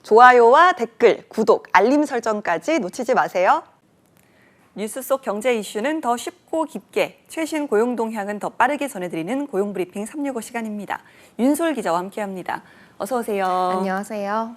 좋아요와 댓글, 구독, 알림 설정까지 놓치지 마세요. 뉴스 속 경제 이슈는 더 쉽고 깊게, 최신 고용 동향은 더 빠르게 전해드리는 고용브리핑 365 시간입니다. 윤솔 기자와 함께합니다. 어서 오세요. 안녕하세요.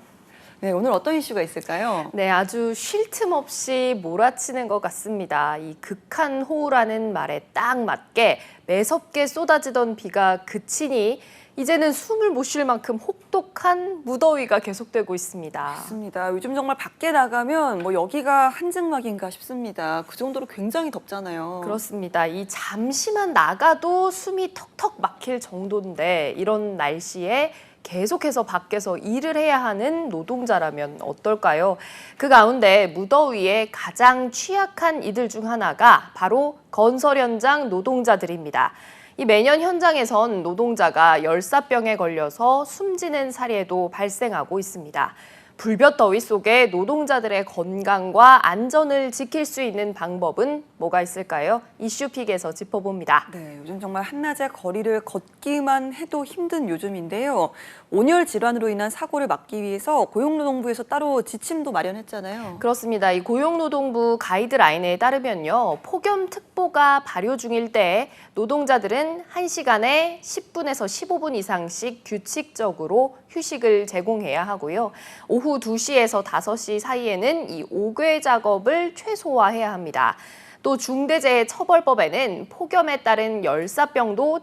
네, 오늘 어떤 이슈가 있을까요? 네, 아주 쉴 틈 없이 몰아치는 것 같습니다. 이 극한호우라는 말에 딱 맞게 매섭게 쏟아지던 비가 그치니 이제는 숨을 못 쉴 만큼 혹독한 무더위가 계속되고 있습니다. 맞습니다. 요즘 정말 밖에 나가면 여기가 한증막인가 싶습니다. 그 정도로 굉장히 덥잖아요. 그렇습니다. 이 잠시만 나가도 숨이 턱턱 막힐 정도인데 이런 날씨에 계속해서 밖에서 일을 해야 하는 노동자라면 어떨까요? 그 가운데 무더위에 가장 취약한 이들 중 하나가 바로 건설 현장 노동자들입니다. 이 매년 현장에선 노동자가 열사병에 걸려서 숨지는 사례도 발생하고 있습니다. 불볕 더위 속에 노동자들의 건강과 안전을 지킬 수 있는 방법은 뭐가 있을까요? 이슈픽에서 짚어봅니다. 네, 요즘 정말 한낮에 거리를 걷기만 해도 힘든 요즘인데요. 온열 질환으로 인한 사고를 막기 위해서 고용노동부에서 따로 지침도 마련했잖아요. 그렇습니다. 이 고용노동부 가이드라인에 따르면요. 폭염특보가 발효 중일 때 노동자들은 1시간에 10분에서 15분 이상씩 규칙적으로 휴식을 제공해야 하고요. 오후 2시에서 5시 사이에는 이 오괴 작업을 최소화해야 합니다. 또 중대재해처벌법에는 폭염에 따른 열사병도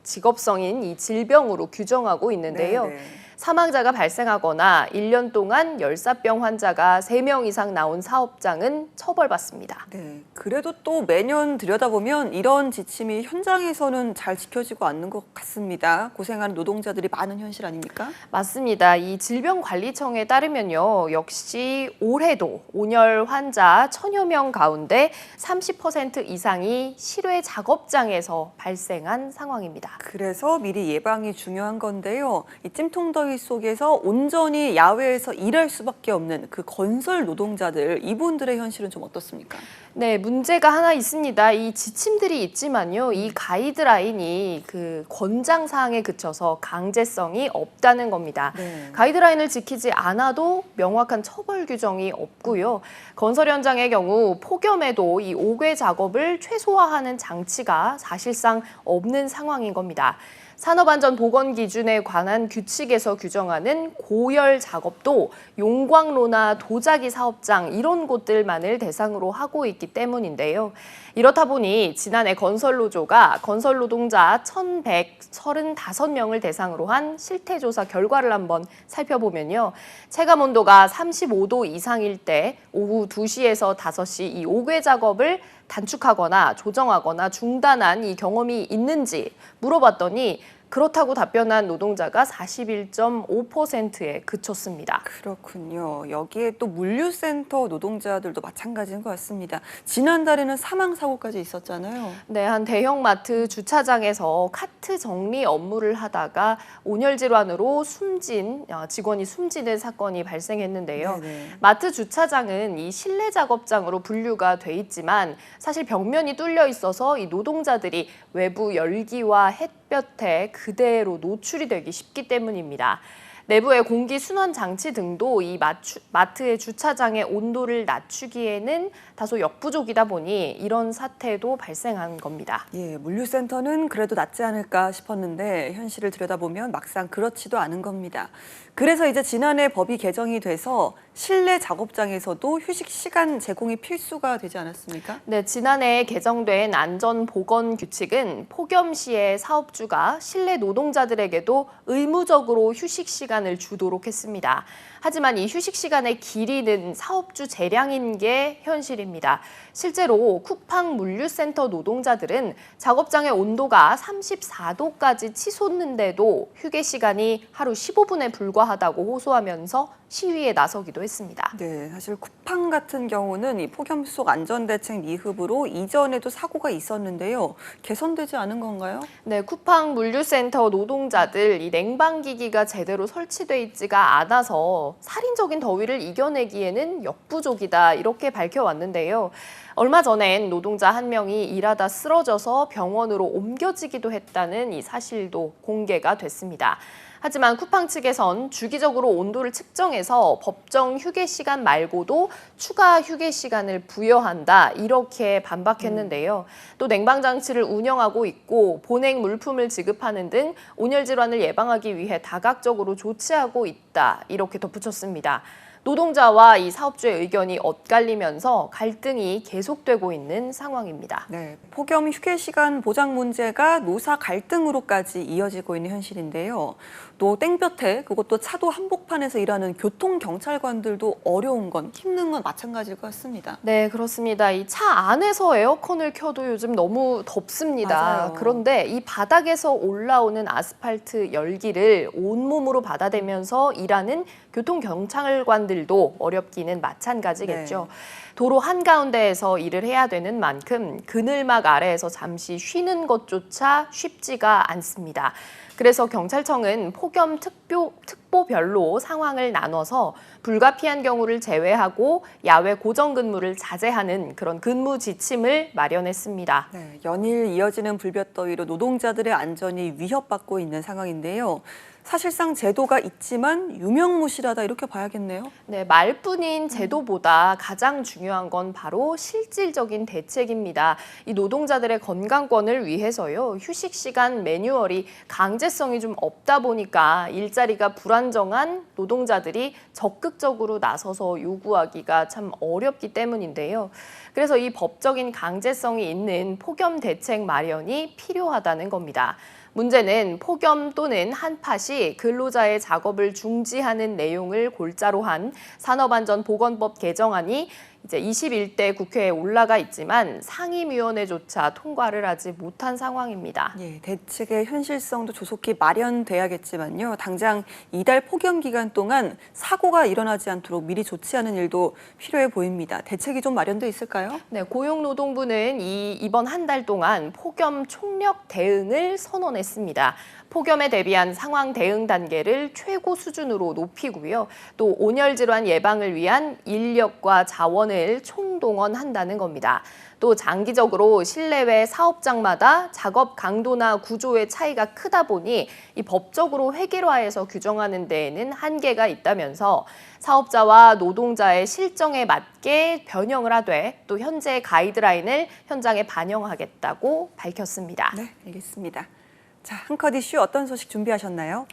직업성인 이 질병으로 규정하고 있는데요. 네네. 사망자가 발생하거나 1년 동안 열사병 환자가 3명 이상 나온 사업장은 처벌받습니다. 네, 그래도 또 매년 들여다보면 이런 지침이 현장에서는 잘 지켜지고 않는 것 같습니다. 고생하는 노동자들이 많은 현실 아닙니까? 맞습니다. 이 질병관리청에 따르면요. 역시 올해도 온열 환자 1000여 명 가운데 30% 이상이 실외 작업장에서 발생한 상황입니다. 그래서 미리 예방이 중요한 건데요. 이 찜통더위 속에서 온전히 야외에서 일할 수밖에 없는 그 건설 노동자들, 이분들의 현실은 좀 어떻습니까? 네, 문제가 하나 있습니다. 이 지침들이 있지만요. 이 가이드라인이 그 권장 사항에 그쳐서 강제성이 없다는 겁니다. 네. 가이드라인을 지키지 않아도 명확한 처벌 규정이 없고요. 건설 현장의 경우 폭염에도 이 오괴 작업을 최소화하는 장치가 사실상 없는 상황인 겁니다. 산업안전보건 기준에 관한 규칙에서 규정하는 고열 작업도 용광로나 도자기 사업장 이런 곳들만을 대상으로 하고 있기 때문인데요. 이렇다 보니 지난해 건설노조가 건설 노동자 1,135명을 대상으로 한 실태조사 결과를 한번 살펴보면요. 체감 온도가 35도 이상일 때 오후 2시에서 5시 이 오괴 작업을 단축하거나 조정하거나 중단한 이 경험이 있는지 물어봤더니 그렇다고 답변한 노동자가 41.5%에 그쳤습니다. 그렇군요. 여기에 또 물류센터 노동자들도 마찬가지인 것 같습니다. 지난달에는 사망사고까지 있었잖아요. 네, 한 대형마트 주차장에서 카트 정리 업무를 하다가 온열 질환으로 직원이 숨지는 사건이 발생했는데요. 네네. 마트 주차장은 이 실내 작업장으로 분류가 돼 있지만 사실 벽면이 뚫려 있어서 이 노동자들이 외부 열기와 햇볕에 그대로 노출이 되기 쉽기 때문입니다. 내부의 공기 순환 장치 등도 이 마트의 주차장의 온도를 낮추기에는 다소 역부족이다 보니 이런 사태도 발생한 겁니다. 예, 물류센터는 그래도 낫지 않을까 싶었는데 현실을 들여다보면 막상 그렇지도 않은 겁니다. 그래서 이제 지난해 법이 개정이 돼서 실내 작업장에서도 휴식 시간 제공이 필수가 되지 않았습니까? 네, 지난해 개정된 안전보건 규칙은 폭염 시에 사업주가 실내 노동자들에게도 의무적으로 휴식 시간을 주도록 했습니다. 하지만 이 휴식 시간의 길이는 사업주 재량인 게 현실입니다. 실제로 쿠팡 물류센터 노동자들은 작업장의 온도가 34도까지 치솟는데도 휴게 시간이 하루 15분에 불과하다고 호소하면서 시위에 나서기도 했습니다. 네, 사실 쿠팡 같은 경우는 이 폭염 속 안전대책 미흡으로 이전에도 사고가 있었는데요. 개선되지 않은 건가요? 네, 쿠팡 물류센터 노동자들 이 냉방기기가 제대로 설치돼 있지가 않아서 살인적인 더위를 이겨내기에는 역부족이다 이렇게 밝혀왔는데요. 얼마 전엔 노동자 한 명이 일하다 쓰러져서 병원으로 옮겨지기도 했다는 이 사실도 공개가 됐습니다. 하지만 쿠팡 측에선 주기적으로 온도를 측정해서 법정 휴게 시간 말고도 추가 휴게 시간을 부여한다 이렇게 반박했는데요. 또 냉방장치를 운영하고 있고 보냉 물품을 지급하는 등 온열 질환을 예방하기 위해 다각적으로 조치하고 있다 이렇게 덧붙였습니다. 노동자와 이 사업주의 의견이 엇갈리면서 갈등이 계속되고 있는 상황입니다. 네, 폭염 휴게 시간 보장 문제가 노사 갈등으로까지 이어지고 있는 현실인데요. 또 땡볕에 그것도 차도 한복판에서 일하는 교통경찰관들도 어려운 건 힘든 건 마찬가지일 것 같습니다. 네, 그렇습니다. 이 차 안에서 에어컨을 켜도 요즘 너무 덥습니다. 맞아요. 그런데 이 바닥에서 올라오는 아스팔트 열기를 온몸으로 받아대면서 일하는 교통경찰관들도 어렵기는 마찬가지겠죠. 도로 한가운데에서 일을 해야 되는 만큼 그늘막 아래에서 잠시 쉬는 것조차 쉽지가 않습니다. 그래서 경찰청은 폭염 특보별로 상황을 나눠서 불가피한 경우를 제외하고 야외 고정 근무를 자제하는 그런 근무 지침을 마련했습니다. 네, 연일 이어지는 불볕더위로 노동자들의 안전이 위협받고 있는 상황인데요. 사실상 제도가 있지만 유명무실하다 이렇게 봐야겠네요. 네, 말뿐인 제도보다 가장 중요한 건 바로 실질적인 대책입니다. 이 노동자들의 건강권을 위해서요. 휴식 시간 매뉴얼이 강제성이 좀 없다 보니까 일자리가 불안정한 노동자들이 적극적으로 나서서 요구하기가 참 어렵기 때문인데요. 그래서 이 법적인 강제성이 있는 폭염 대책 마련이 필요하다는 겁니다. 문제는 폭염 또는 한팟이 근로자의 작업을 중지하는 내용을 골자로 한 산업안전보건법 개정안이 이제 21대 국회에 올라가 있지만 상임위원회조차 통과를 하지 못한 상황입니다. 예, 대책의 현실성도 조속히 마련돼야겠지만요. 당장 이달 폭염 기간 동안 사고가 일어나지 않도록 미리 조치하는 일도 필요해 보입니다. 대책이 좀 마련돼 있을까요? 네, 고용노동부는 이번 한 달 동안 폭염 총력 대응을 선언했습니다. 폭염에 대비한 상황 대응 단계를 최고 수준으로 높이고요. 또 온열 질환 예방을 위한 인력과 자원을 총동원한다는 겁니다. 또 장기적으로 실내외 사업장마다 작업 강도나 구조의 차이가 크다 보니 이 법적으로 획일화해서 규정하는 데에는 한계가 있다면서 사업자와 노동자의 실정에 맞게 변형을 하되 또 현재 가이드라인을 현장에 반영하겠다고 밝혔습니다. 네, 알겠습니다. 자, 한컷 이슈 어떤 소식 준비하셨나요?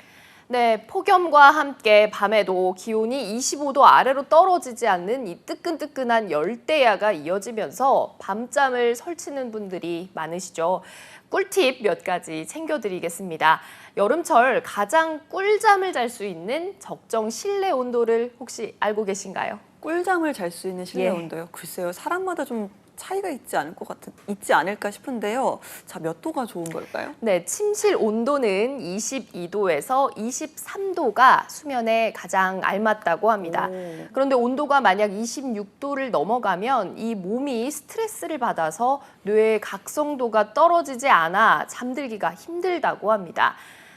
네, 폭염과 함께 밤에도 기온이 25도 아래로 떨어지지 않는 이 뜨끈뜨끈한 열대야가 이어지면서 밤잠을 설치는 분들이 많으시죠. 꿀팁 몇 가지 챙겨드리겠습니다. 여름철 가장 꿀잠을 잘 수 있는 적정 실내 온도를 혹시 알고 계신가요? 꿀잠을 잘 수 있는 실내 예. 온도요. 글쎄요, 사람마다 좀 차이가 있지 않을까 싶은데요. 자, 몇 도가 좋은 걸까요? 네, 침실 온도는 22도에서 23도가 수면에 가장 알맞다고 합니다. 오. 그런데 온도가 만약 26도를 넘어가면 이 몸이 스트레스를 받아서 뇌의 각성도가 떨어지지 않아 잠들기가 힘들다고 합니다.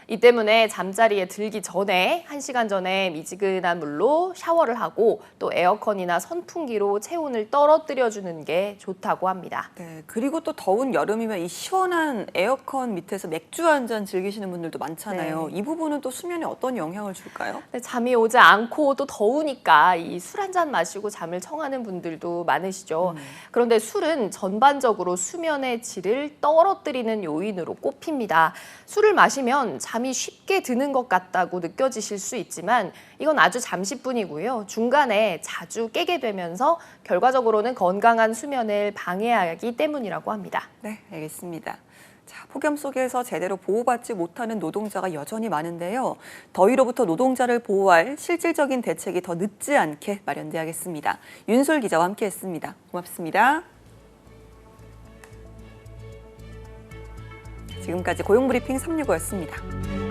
이 때문에 잠자리에 들기 전에 1시간 전에 미지근한 물로 샤워를 하고 또 에어컨이나 선풍기로 체온을 떨어뜨려주는 게 좋다고 합니다. 네, 그리고 또 더운 여름이면 이 시원한 에어컨 밑에서 맥주 한 잔 즐기시는 분들도 많잖아요. 네. 이 부분은 또 수면에 어떤 영향을 줄까요? 네, 잠이 오지 않고 또 더우니까 이 술 한 잔 마시고 잠을 청하는 분들도 많으시죠. 그런데 술은 전반적으로 수면의 질을 떨어뜨리는 요인으로 꼽힙니다. 술을 마시면 잠이 쉽게 드는 것 같다고 느껴지실 수 있지만 이건 아주 잠시뿐이고요. 중간에 자주 깨게 되면서 결과적으로는 건강한 수면을 방해하기 때문이라고 합니다. 네, 알겠습니다. 자, 폭염 속에서 제대로 보호받지 못하는 노동자가 여전히 많은데요. 더위로부터 노동자를 보호할 실질적인 대책이 더 늦지 않게 마련돼야겠습니다. 윤솔 기자와 함께했습니다. 고맙습니다. 지금까지 고용브리핑 365였습니다.